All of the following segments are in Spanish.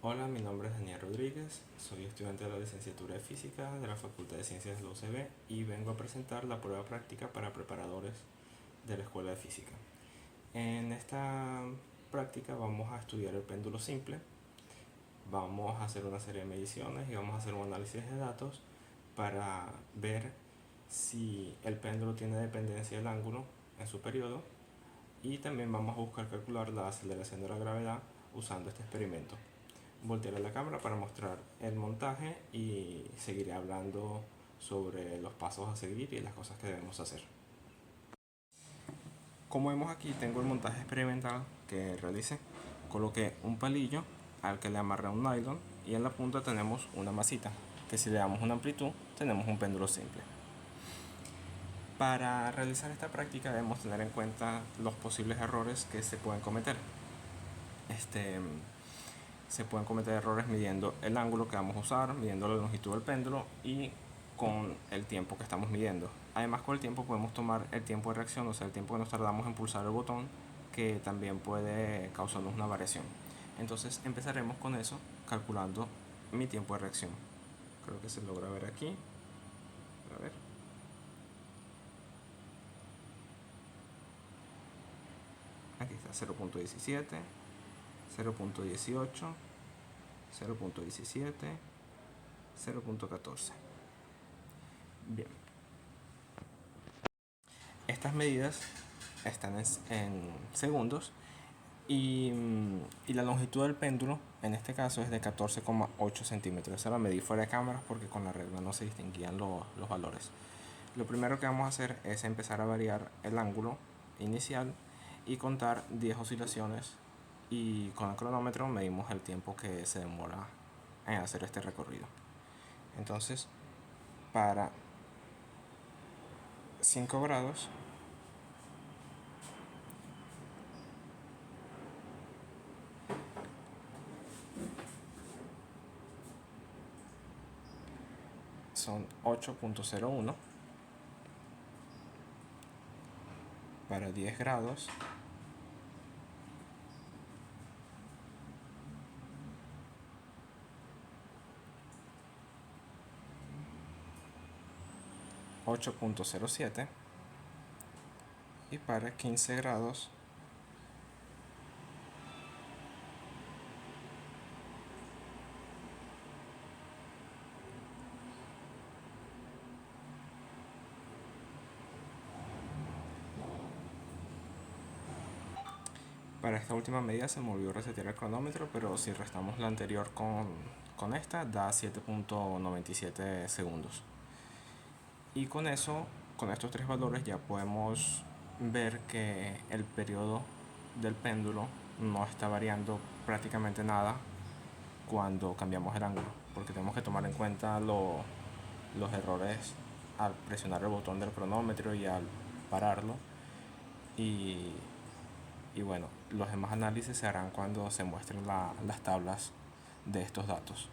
Hola, mi nombre es Daniel Rodríguez, soy estudiante de la licenciatura de Física de la Facultad de Ciencias de la UCB y vengo a presentar la prueba práctica para preparadores de la Escuela de Física. En esta práctica vamos a estudiar el péndulo simple, vamos a hacer una serie de mediciones y vamos a hacer un análisis de datos para ver si el péndulo tiene dependencia del ángulo en su periodo, y también vamos a buscar calcular la aceleración de la gravedad usando este experimento. Voltearé la cámara para mostrar el montaje y seguiré hablando sobre los pasos a seguir y las cosas que debemos hacer. Como vemos aquí, tengo el montaje experimental que realicé. Coloqué un palillo al que le amarré un nylon y en la punta tenemos una masita, que si le damos una amplitud tenemos un péndulo simple. Para realizar esta práctica debemos tener en cuenta los posibles errores que se pueden cometer. Se pueden cometer errores midiendo el ángulo que vamos a usar, midiendo la longitud del péndulo y con el tiempo que estamos midiendo. Además, con el tiempo podemos tomar el tiempo de reacción, o sea, el tiempo que nos tardamos en pulsar el botón, que también puede causarnos una variación. Entonces empezaremos con eso, calculando mi tiempo de reacción. Creo que se logra ver aquí. A ver. Aquí está 0.17, 0.18, 0.17, 0.14. Bien. Estas medidas están en segundos y la longitud del péndulo en este caso es de 14,8 centímetros. Esa la medí fuera de cámaras porque con la regla no se distinguían los valores. Lo primero que vamos a hacer es empezar a variar el ángulo inicial y contar 10 oscilaciones, y con el cronómetro medimos el tiempo que se demora en hacer este recorrido. Entonces, para 5 grados son 8.01, para 10 grados $8.07 y para 15 grados Para esta última medida se me olvidó resetear el cronómetro, pero si restamos la anterior con esta, da 7.97 segundos. Y con eso, con estos tres valores, ya podemos ver que el periodo del péndulo no está variando prácticamente nada cuando cambiamos el ángulo, porque tenemos que tomar en cuenta los errores al presionar el botón del cronómetro y al pararlo. Y bueno, los demás análisis se harán cuando se muestren las tablas de estos datos.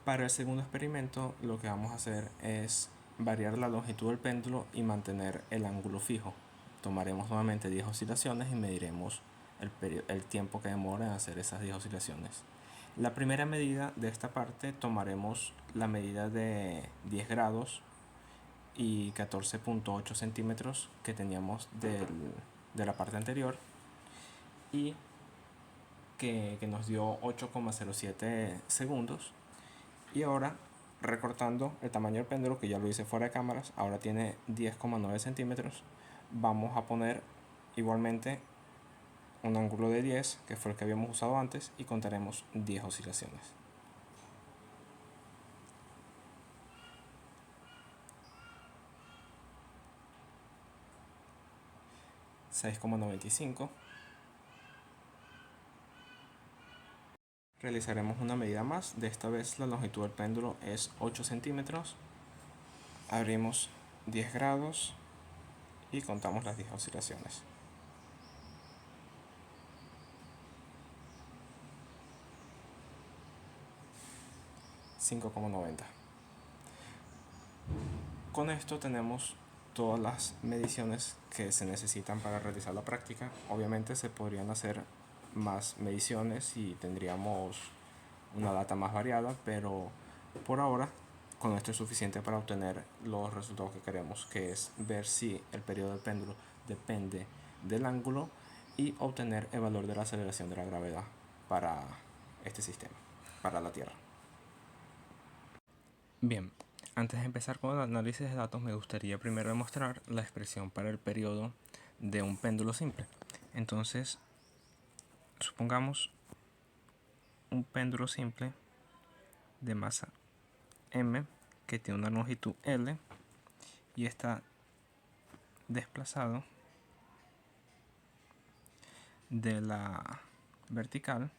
Para el segundo experimento, lo que vamos a hacer es variar la longitud del péndulo y mantener el ángulo fijo. Tomaremos nuevamente 10 oscilaciones y mediremos el tiempo que demora en hacer esas 10 oscilaciones. La primera medida de esta parte, tomaremos la medida de 10 grados y 14.8 centímetros que teníamos de la parte anterior, y que nos dio 8,07 segundos. Y ahora, recortando el tamaño del péndulo, que ya lo hice fuera de cámaras, ahora tiene 10,9 centímetros, vamos a poner igualmente un ángulo de 10, que fue el que habíamos usado antes, y contaremos 10 oscilaciones. 6,95. Realizaremos una medida más, de esta vez la longitud del péndulo es 8 centímetros. Abrimos 10 grados y contamos las 10 oscilaciones. 5,90. Con esto tenemos todas las mediciones que se necesitan para realizar la práctica. Obviamente se podrían hacer más mediciones y tendríamos una data más variada, pero por ahora con esto es suficiente para obtener los resultados que queremos, que es ver si el periodo del péndulo depende del ángulo y obtener el valor de la aceleración de la gravedad para este sistema, para la Tierra. Bien, antes de empezar con el análisis de datos, me gustaría primero demostrar la expresión para el periodo de un péndulo simple. Entonces, supongamos un péndulo simple de masa m que tiene una longitud L y está desplazado de la vertical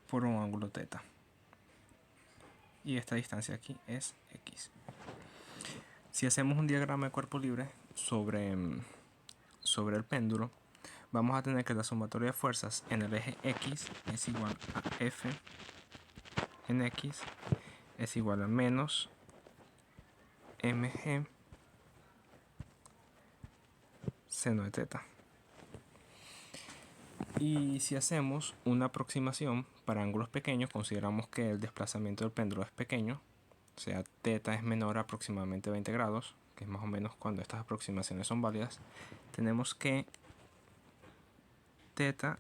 por un ángulo θ, y esta distancia aquí es x. Si hacemos un diagrama de cuerpo libre sobre el péndulo, vamos a tener que la sumatoria de fuerzas en el eje x es igual a F en x es igual a menos mg seno de θ. Y si hacemos una aproximación para ángulos pequeños, consideramos que el desplazamiento del péndulo es pequeño, o sea, θ es menor a aproximadamente 20 grados, que es más o menos cuando estas aproximaciones son válidas, tenemos que θ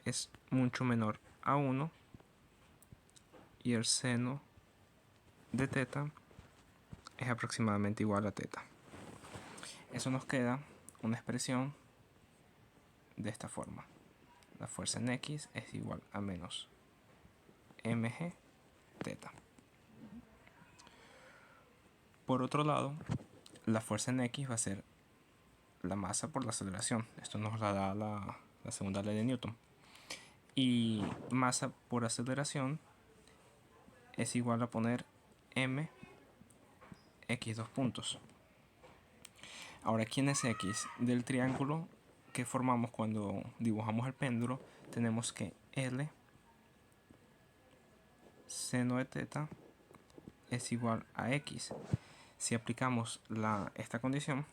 es mucho menor a 1 y el seno de θ es aproximadamente igual a θ. Eso nos queda una expresión de esta forma. La fuerza en x es igual a menos mg θ. Por otro lado, la fuerza en x va a ser la masa por la aceleración. Esto nos la da la segunda ley de Newton. Y masa por aceleración es igual a poner m x dos puntos. Ahora, ¿quién es x? Del triángulo que formamos cuando dibujamos el péndulo, tenemos que L seno de θ es igual a x. Si aplicamos esta condición,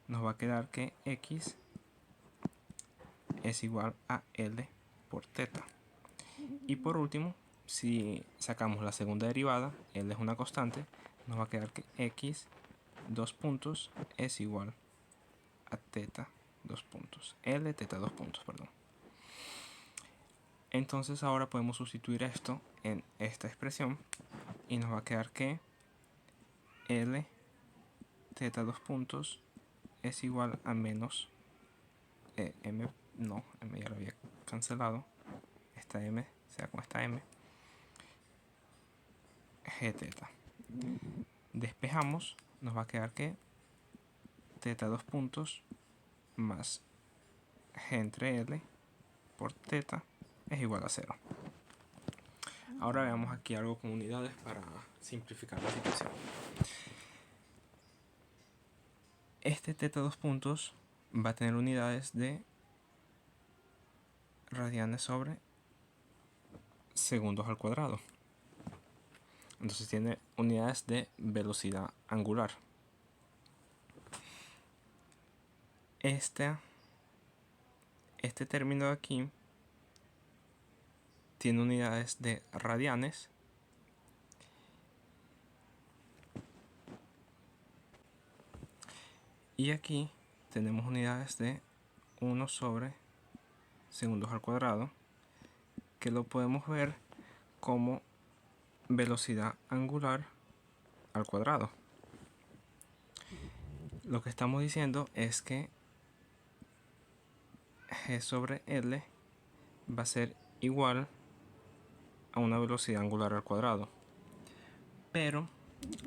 nos va a quedar que x es igual a L por θ. Y por último, si sacamos la segunda derivada, L es una constante, nos va a quedar que x dos puntos es igual a θ dos puntos. L θ dos puntos, perdón. Entonces ahora podemos sustituir esto en esta expresión y nos va a quedar que L θ dos puntos es igual a menos m, no, m ya lo había cancelado, esta m se da con esta m, gθ. Despejamos, nos va a quedar que θ dos puntos más g entre L por θ es igual a 0. Ahora veamos aquí algo con unidades para simplificar la situación. Este θ dos puntos va a tener unidades de radianes sobre segundos al cuadrado. Entonces tiene unidades de velocidad angular. Este término de aquí tiene unidades de radianes y aquí tenemos unidades de 1 sobre segundos al cuadrado, que lo podemos ver como velocidad angular al cuadrado. Lo que estamos diciendo es que g sobre L va a ser igual a una velocidad angular al cuadrado, pero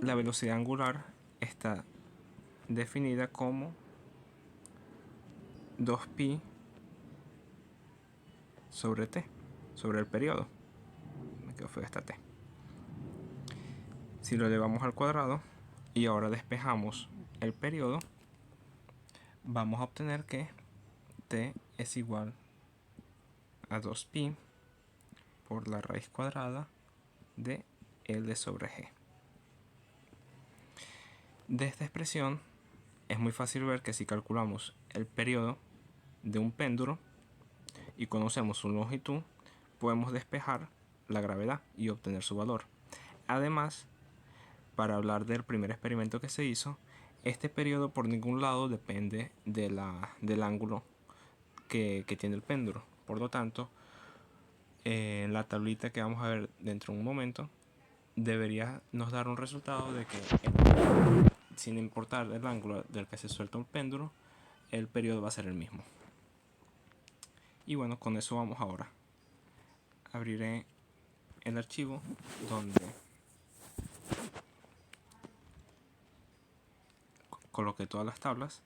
la velocidad angular está definida como 2pi sobre t, sobre el periodo. Me quedo feo esta t. Si lo elevamos al cuadrado y ahora despejamos el periodo, vamos a obtener que t es igual a 2pi por la raíz cuadrada de L sobre G. De esta expresión es muy fácil ver que si calculamos el periodo de un péndulo y conocemos su longitud, podemos despejar la gravedad y obtener su valor. Además, para hablar del primer experimento que se hizo, este periodo por ningún lado depende del ángulo que tiene el péndulo. Por lo tanto, en la tablita que vamos a ver dentro de un momento, debería nos dar un resultado de que, sin importar el ángulo del que se suelta un péndulo, el periodo va a ser el mismo. Y bueno, con eso vamos ahora. Abriré el archivo donde coloqué todas las tablas.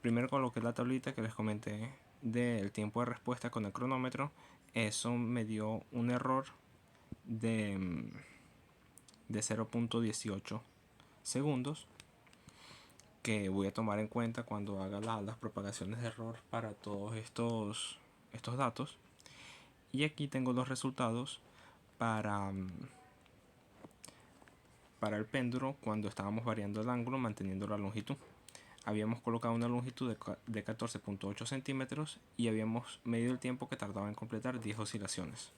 Primero coloqué la tablita que les comenté del tiempo de respuesta con el cronómetro. Eso me dio un error de 0.18 segundos, que voy a tomar en cuenta cuando haga las propagaciones de error para todos estos datos. Y aquí tengo los resultados para el péndulo cuando estábamos variando el ángulo manteniendo la longitud. Habíamos colocado una longitud de 14.8 centímetros y habíamos medido el tiempo que tardaba en completar 10 oscilaciones.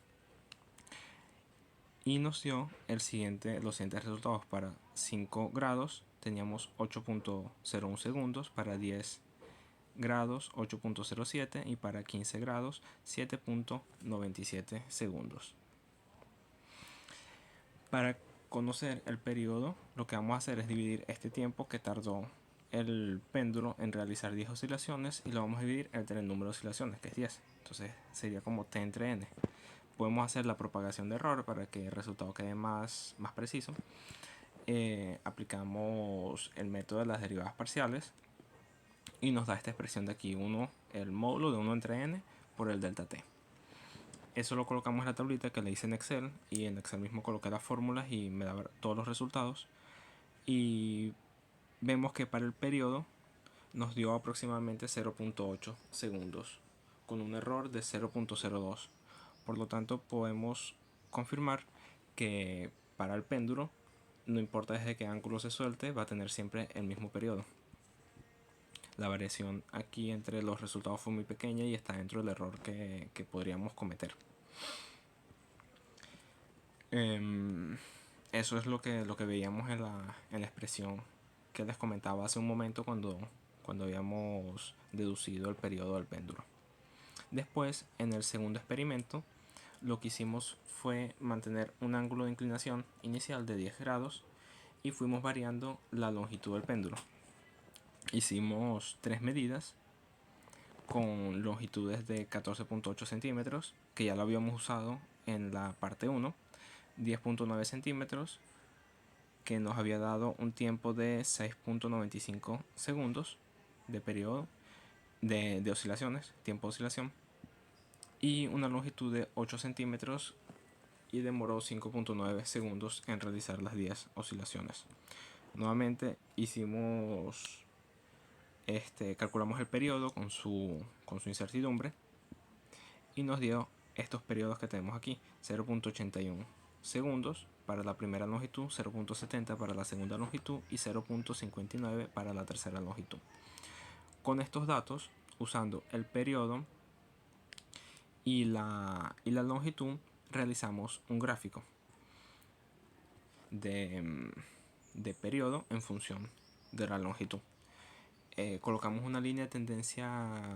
Y nos dio los siguientes resultados. Para 5 grados teníamos 8.01 segundos, para 10 grados 8.07 y para 15 grados 7.97 segundos. Para conocer el periodo, lo que vamos a hacer es dividir este tiempo que tardó el péndulo en realizar 10 oscilaciones y lo vamos a dividir entre el número de oscilaciones, que es 10. Entonces sería como t entre n. Podemos hacer la propagación de error para que el resultado quede más preciso. Aplicamos el método de las derivadas parciales y nos da esta expresión de aquí, el módulo de 1 entre n por el delta t. Eso lo colocamos en la tablita que le hice en Excel, y en Excel mismo coloqué las fórmulas y me da todos los resultados. Y vemos que para el periodo nos dio aproximadamente 0.8 segundos con un error de 0.02. Por lo tanto, podemos confirmar que para el péndulo, no importa desde qué ángulo se suelte, va a tener siempre el mismo periodo. La variación aquí entre los resultados fue muy pequeña y está dentro del error que podríamos cometer. Eso es lo que veíamos en la expresión que les comentaba hace un momento cuando habíamos deducido el periodo del péndulo. Después, en el segundo experimento, lo que hicimos fue mantener un ángulo de inclinación inicial de 10 grados y fuimos variando la longitud del péndulo. Hicimos 3 medidas con longitudes de 14.8 centímetros, que ya lo habíamos usado en la parte 1, 10.9 centímetros, que nos había dado un tiempo de 6.95 segundos de periodo de oscilaciones, tiempo de oscilación, y una longitud de 8 centímetros y demoró 5.9 segundos en realizar las 10 oscilaciones. Nuevamente calculamos el periodo con su incertidumbre y nos dio estos periodos que tenemos aquí: 0.81 segundos para la primera longitud, 0.70 para la segunda longitud y 0.59 para la tercera longitud. Con estos datos, usando el periodo y la longitud, realizamos un gráfico de periodo en función de la longitud. Colocamos una línea de tendencia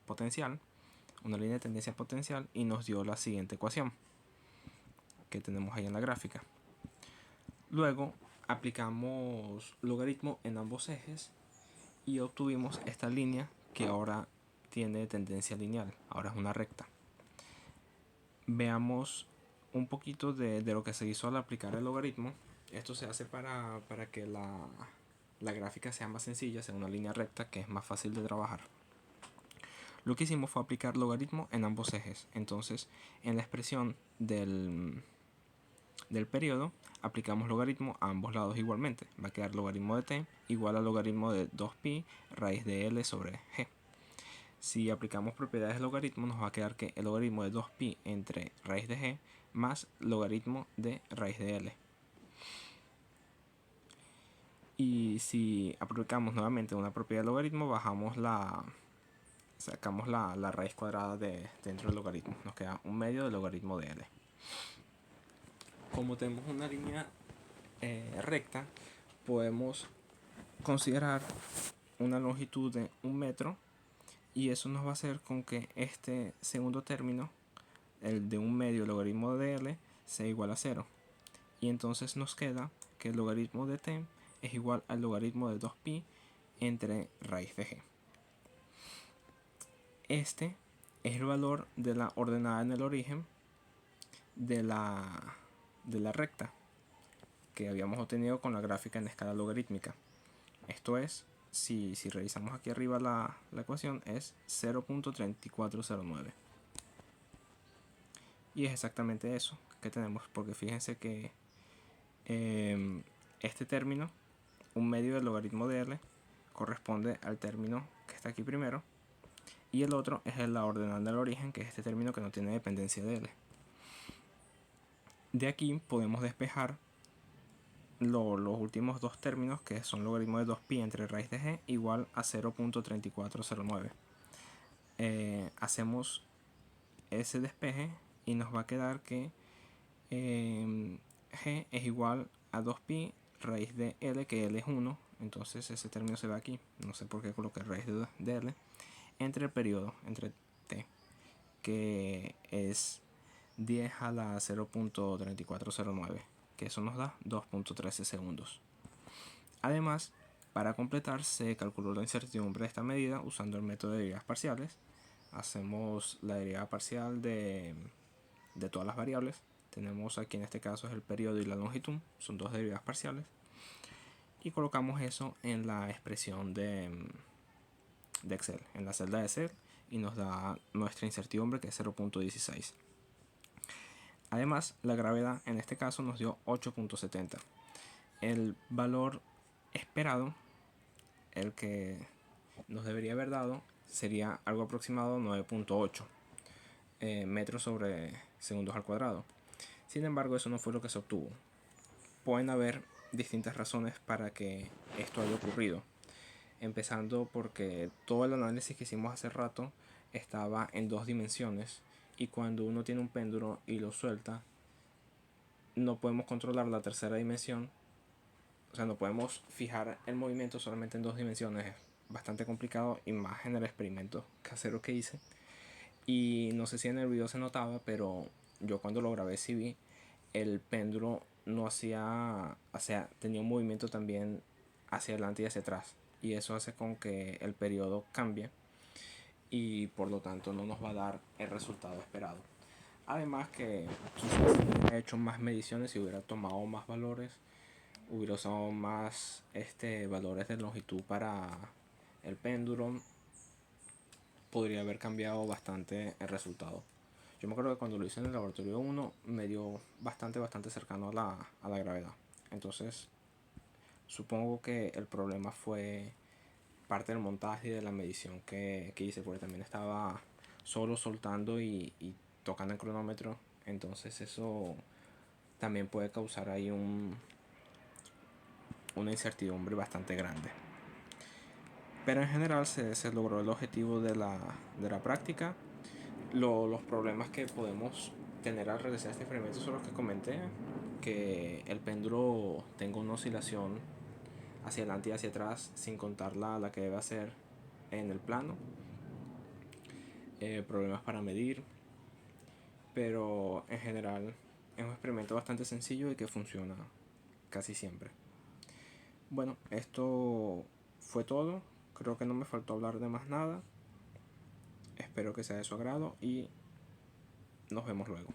potencial, una línea de tendencia potencial, y nos dio la siguiente ecuación que tenemos ahí en la gráfica. Luego aplicamos logaritmo en ambos ejes y obtuvimos esta línea que ahora tiene tendencia lineal, ahora es una recta. Veamos un poquito de lo que se hizo al aplicar el logaritmo. Esto se hace para que la gráfica sea más sencilla, sea una línea recta, que es más fácil de trabajar. Lo que hicimos fue aplicar logaritmo en ambos ejes. Entonces, en la expresión del periodo, aplicamos logaritmo a ambos lados igualmente. Va a quedar logaritmo de t igual al logaritmo de 2pi raíz de l sobre g. Si aplicamos propiedades de logaritmo, nos va a quedar que el logaritmo de 2pi entre raíz de g más logaritmo de raíz de l. Y si aplicamos nuevamente una propiedad del logaritmo, sacamos la raíz cuadrada dentro del logaritmo. Nos queda 1/2 del logaritmo de L. Como tenemos una línea recta, podemos considerar una longitud de 1 metro, y eso nos va a hacer con que este segundo término, el de 1/2 logaritmo de L, sea igual a 0. Y entonces nos queda que el logaritmo de t es igual al logaritmo de 2pi entre raíz de g. Este es el valor de la ordenada en el origen de la recta que habíamos obtenido con la gráfica en escala logarítmica. Esto es, si revisamos aquí arriba la ecuación, es 0.3409. Y es exactamente eso que tenemos, porque fíjense que este término, 1/2 del logaritmo de L, corresponde al término que está aquí primero, y el otro es la ordenada del origen, que es este término que no tiene dependencia de L. De aquí podemos despejar los últimos dos términos, que son logaritmo de 2pi entre raíz de g igual a 0.3409. Hacemos ese despeje y nos va a quedar que g es igual a 2pi raíz de L, que L es 1, entonces ese término se va aquí, no sé por qué coloqué raíz de L, entre el periodo, entre t, que es 10 a la 0.3409, que eso nos da 2.13 segundos. Además, para completar, se calculó la incertidumbre de esta medida usando el método de derivadas parciales. Hacemos la derivada parcial de todas las variables. Tenemos aquí en este caso es el periodo y la longitud, son dos derivadas parciales. Y colocamos eso en la expresión de Excel, en la celda de Excel, y nos da nuestra incertidumbre, que es 0.16. Además, la gravedad en este caso nos dio 8.70. El valor esperado, el que nos debería haber dado, sería algo aproximado 9.8 metros sobre segundos al cuadrado. Sin embargo, eso no fue lo que se obtuvo. Pueden haber distintas razones para que esto haya ocurrido, empezando porque todo el análisis que hicimos hace rato estaba en 2 dimensiones, y cuando uno tiene un péndulo y lo suelta, no podemos controlar la tercera dimensión. O sea, no podemos fijar el movimiento solamente en 2 dimensiones. Es bastante complicado, y más en el experimento casero que hice. Y no sé si en el video se notaba, pero yo cuando lo grabé sí vi el péndulo no hacía, o sea, tenía un movimiento también hacia adelante y hacia atrás, y eso hace con que el periodo cambie y por lo tanto no nos va a dar el resultado esperado. Además que quizás si hubiera hecho más mediciones, si hubiera tomado más valores, hubiera usado más valores de longitud para el péndulo, podría haber cambiado bastante el resultado. Yo me acuerdo que cuando lo hice en el laboratorio 1 me dio bastante cercano a la gravedad. Entonces supongo que el problema fue parte del montaje y de la medición que hice, porque también estaba solo soltando y tocando el cronómetro. Entonces eso también puede causar ahí una incertidumbre bastante grande. Pero en general se logró el objetivo de la práctica. Los problemas que podemos tener al realizar este experimento son los que comenté, que el péndulo tenga una oscilación hacia adelante y hacia atrás sin contar la que debe hacer en el plano, problemas para medir, pero en general es un experimento bastante sencillo y que funciona casi siempre. Bueno, esto fue todo. Creo que no me faltó hablar de más nada. Espero que sea de su agrado y nos vemos luego.